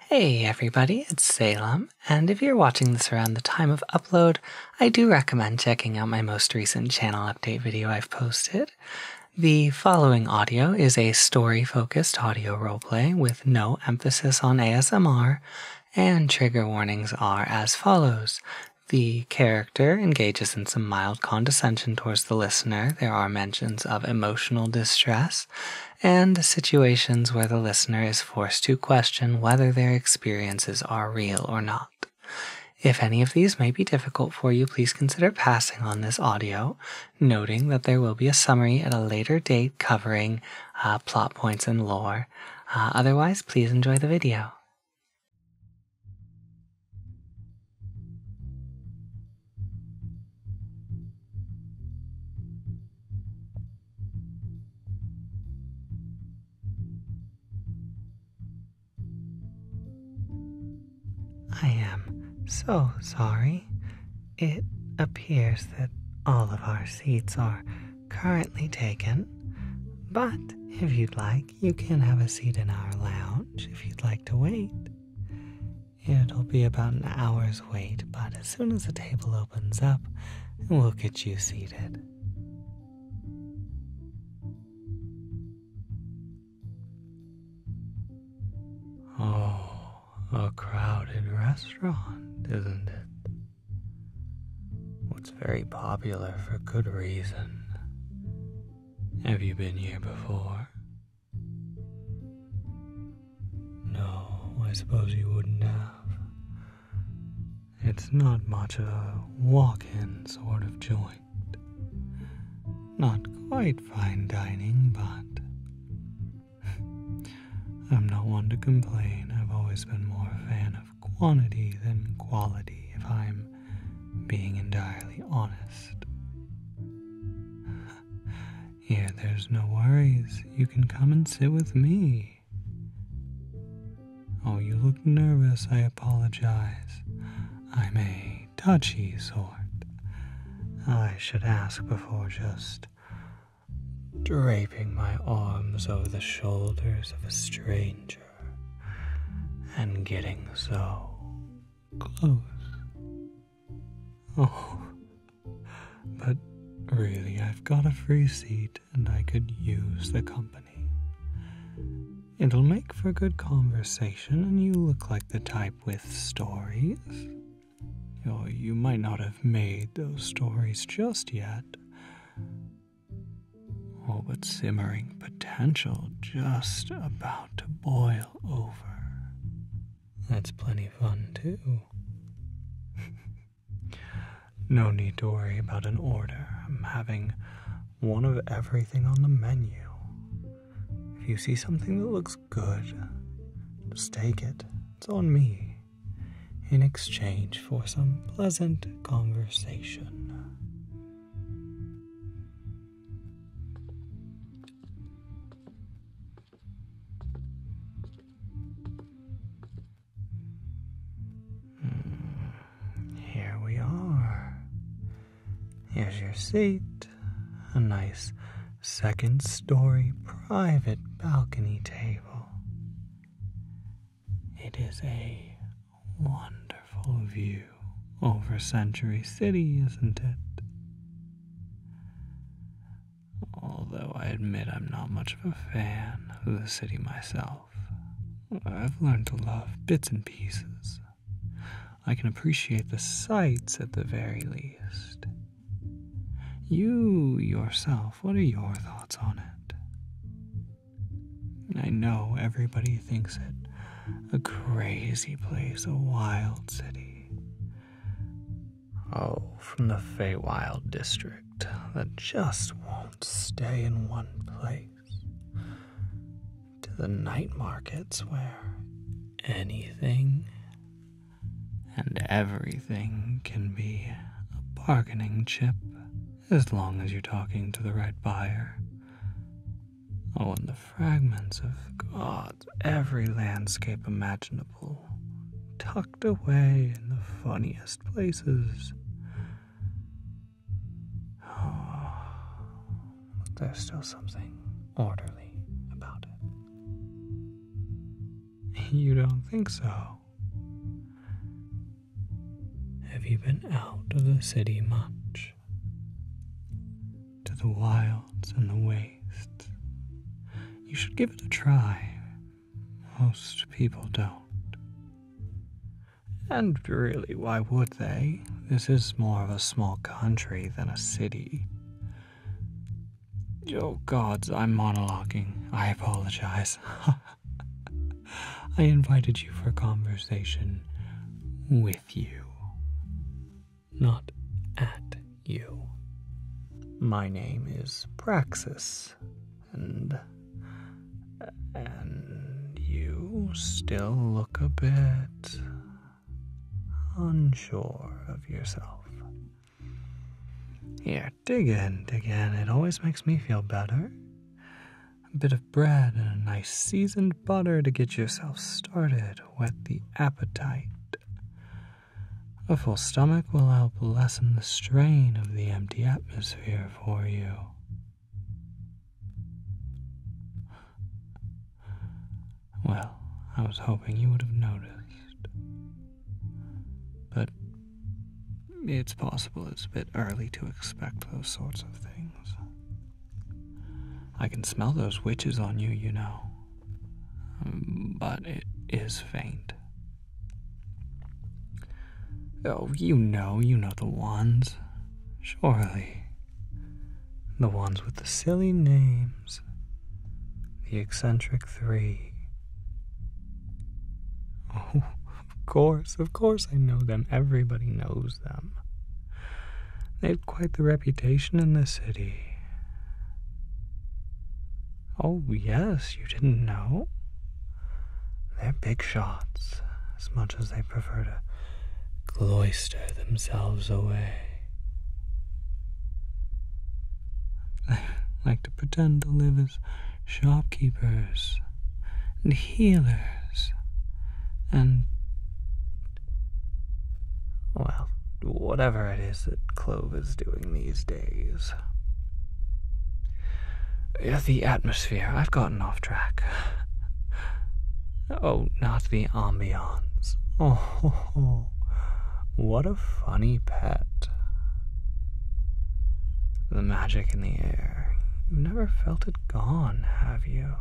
Hey everybody, it's Salem, and if you're watching this around the time of upload, I do recommend checking out my most recent channel update video I've posted. The following audio is a story-focused audio roleplay with no emphasis on ASMR, and trigger warnings are as follows. The character engages in some mild condescension towards the listener. There are mentions of emotional distress and situations where the listener is forced to question whether their experiences are real or not. If any of these may be difficult for you, please consider passing on this audio, noting that there will be a summary at a later date covering plot points and lore. Otherwise, please enjoy the video. I am so sorry. It appears that all of our seats are currently taken, but if you'd like, you can have a seat in our lounge if you'd like to wait. It'll be about an hour's wait, but as soon as the table opens up, we'll get you seated. Oh. A crowded restaurant, isn't it? It's very popular for good reason. Have you been here before? No, I suppose you wouldn't have. It's not much of a walk-in sort of joint. Not quite fine dining, but I'm not one to complain. I've always been more a fan of quantity than quality, if I'm being entirely honest. Here, there's no worries. You can come and sit with me. Oh, you look nervous. I apologize. I'm a touchy sort. I should ask before just draping my arms over the shoulders of a stranger and getting so close. Oh, but really, I've got a free seat and I could use the company. It'll make for good conversation, and you look like the type with stories. Oh, you might not have made those stories just yet. Oh, but simmering potential just about to boil over. That's plenty fun, too. No need to worry about an order. I'm having one of everything on the menu. If you see something that looks good, just take it. It's on me. In exchange for some pleasant conversation. Here we are. Here's your seat. A nice second-story private balcony table. It is a wonderful view over Century City, isn't it? Although I admit I'm not much of a fan of the city myself. I've learned to love bits and pieces. I can appreciate the sights at the very least. You yourself, what are your thoughts on it? I know everybody thinks it a crazy place, a wild city. Oh, from the Feywild district that just won't stay in one place, to the night markets where anything and everything can be a bargaining chip as long as you're talking to the right buyer. Oh, and the fragments of God's every landscape imaginable, tucked away in the funniest places. Oh, but there's still something orderly about it. You don't think so? Have you been out of the city much? To the wilds and the wastes? You should give it a try. Most people don't. And really, why would they? This is more of a small country than a city. Oh gods, I'm monologuing. I apologize. I invited you for a conversation with you, not at you. My name is Praxis, and you still look a bit unsure of yourself. Here, dig in. It always makes me feel better. A bit of bread and a nice seasoned butter to get yourself started. Whet the appetite. A full stomach will help lessen the strain of the empty atmosphere for you. Well, I was hoping you would have noticed. But it's possible it's a bit early to expect those sorts of things. I can smell those witches on you, you know. But it is faint. Oh, you know the ones. Surely. The ones with the silly names. The eccentric three. Oh, of course I know them. Everybody knows them. They have quite the reputation in this city. Oh, yes, you didn't know? They're big shots, as much as they prefer to cloister themselves away. They like to pretend to live as shopkeepers and healers and, well, whatever it is that Clove is doing these days. The atmosphere, I've gotten off track. Oh, not the ambiance. Oh, what a funny pet. The magic in the air. You've never felt it gone, have you?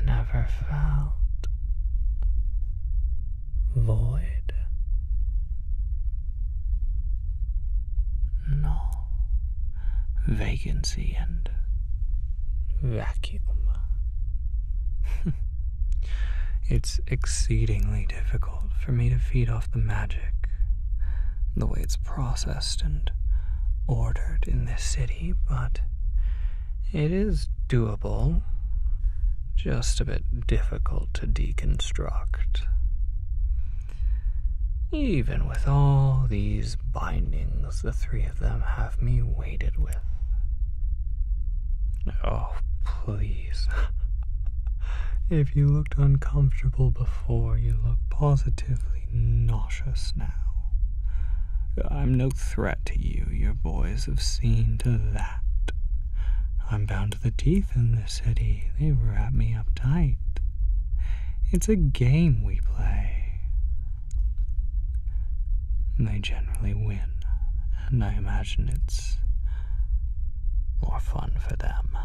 Never felt void? No. Vacancy and vacuum. It's exceedingly difficult for me to feed off the magic, the way it's processed and ordered in this city, but it is doable, just a bit difficult to deconstruct. Even with all these bindings the three of them have me weighted with. Oh, please. If you looked uncomfortable before, you look positively nauseous now. I'm no threat to you, your boys have seen to that. I'm bound to the teeth in this city. They wrap me up tight. It's a game we play. They generally win, and I imagine it's more fun for them.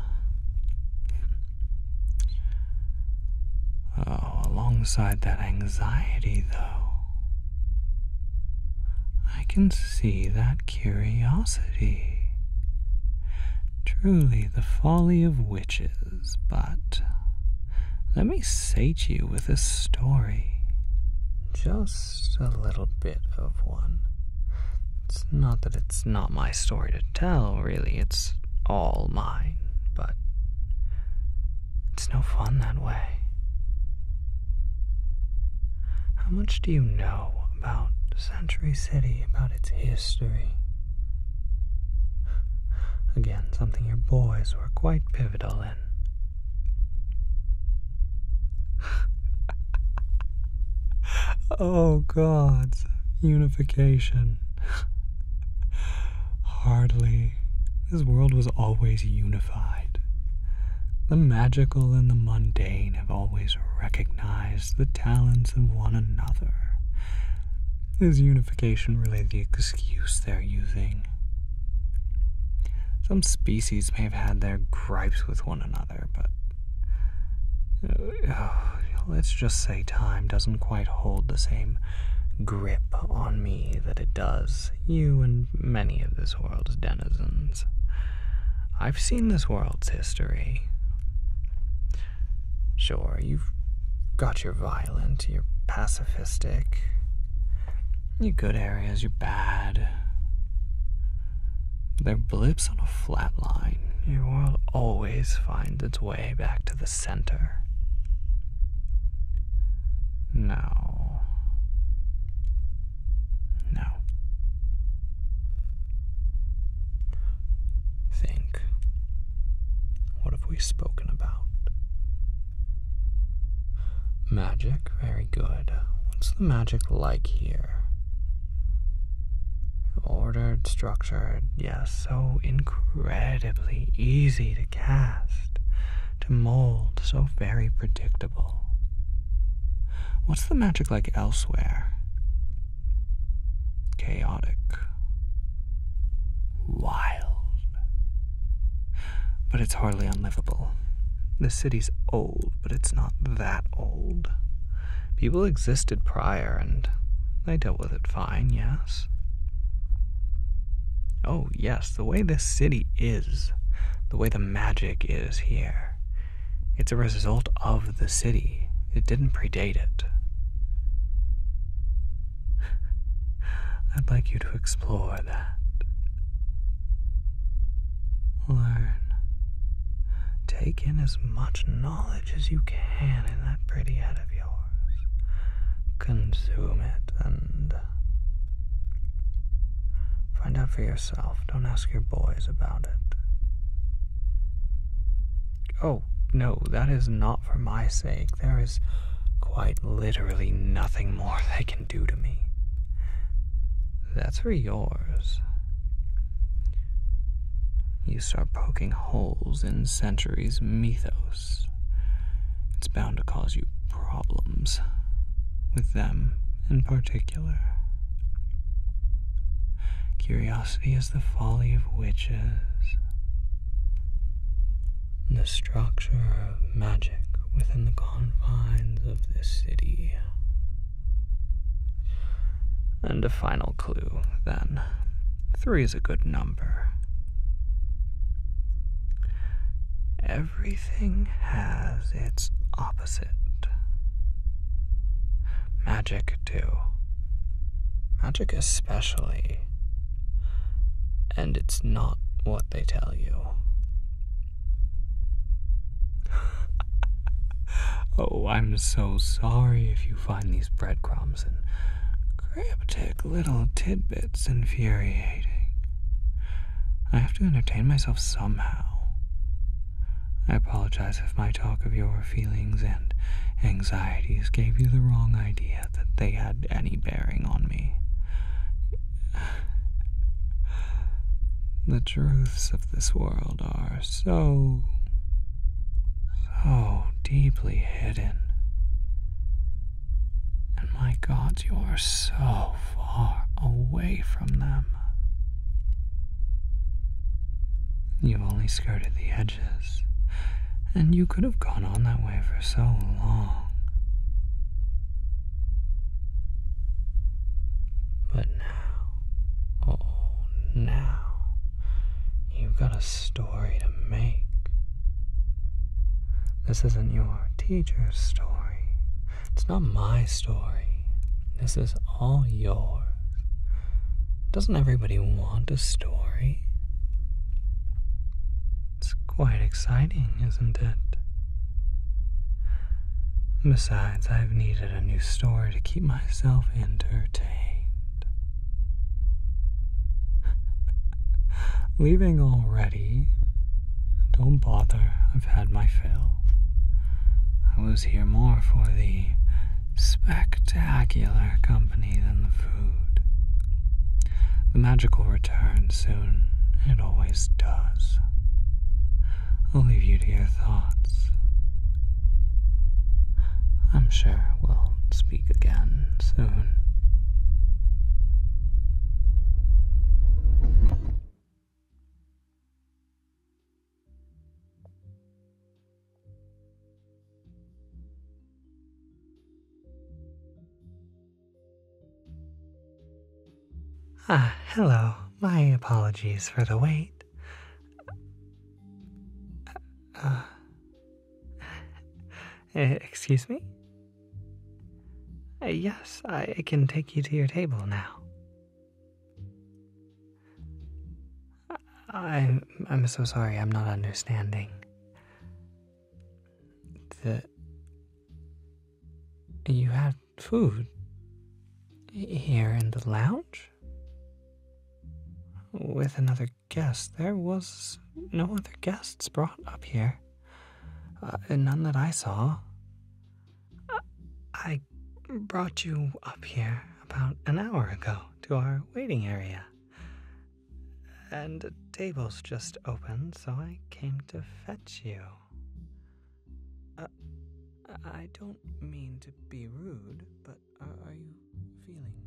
Oh, alongside that anxiety, though, I can see that curiosity. Truly the folly of witches, but let me sate you with a story. Just a little bit of one. It's not that it's not my story to tell, really, it's all mine, but it's no fun that way. How much do you know about Century City, about its history? Again, something your boys were quite pivotal in. Oh, gods, unification. Hardly. This world was always unified. The magical and the mundane have always recognized the talents of one another. Is unification really the excuse they're using? Some species may have had their gripes with one another, but let's just say time doesn't quite hold the same grip on me that it does you and many of this world's denizens. I've seen this world's history. Sure, you've got your violent, your pacifistic, your good areas, your bad. They're blips on a flat line. Your world always finds its way back to the center. No. Think. What have we spoken about? Magic, very good. What's the magic like here? Ordered, structured, yes, so incredibly easy to cast, to mold, so very predictable. What's the magic like elsewhere? Chaotic. Wild. But it's hardly unlivable. The city's old, but it's not that old. People existed prior, and they dealt with it fine, yes? Oh, yes, the way this city is, the way the magic is here, it's a result of the city. It didn't predate it. I'd like you to explore that. Learn. Take in as much knowledge as you can in that pretty head of yours. Consume it and find out for yourself. Don't ask your boys about it. Oh, no, that is not for my sake. There is quite literally nothing more they can do to me. That's for yours. You start poking holes in centuries' mythos. It's bound to cause you problems. With them in particular. Curiosity is the folly of witches. The structure of magic within the confines of this city. And a final clue, then. 3 is a good number. Everything has its opposite. Magic, too. Magic especially. And it's not what they tell you. Oh, I'm so sorry if you find these breadcrumbs and cryptic little tidbits infuriating. I have to entertain myself somehow. I apologize if my talk of your feelings and anxieties gave you the wrong idea that they had any bearing on me. The truths of this world are so deeply hidden. And my gods, you are so far away from them. You've only skirted the edges. And you could have gone on that way for so long. But now, you've got a story to make. This isn't your teacher's story. It's not my story. This is all yours. Doesn't everybody want a story? It's quite exciting, isn't it? Besides, I've needed a new story to keep myself entertained. Leaving already? Don't bother, I've had my fill. I was here more for the spectacular company than the food. The magic will return soon. It always does. I'll leave you to your thoughts. I'm sure we'll speak again soon. Hello. My apologies for the wait. Excuse me? Yes, I can take you to your table now. I'm so sorry, I'm not understanding. You had food here in the lounge? With another guest. There was no other guests brought up here. None that I saw. I brought you up here about an hour ago to our waiting area. And the table's just opened, so I came to fetch you. I don't mean to be rude, but are you feeling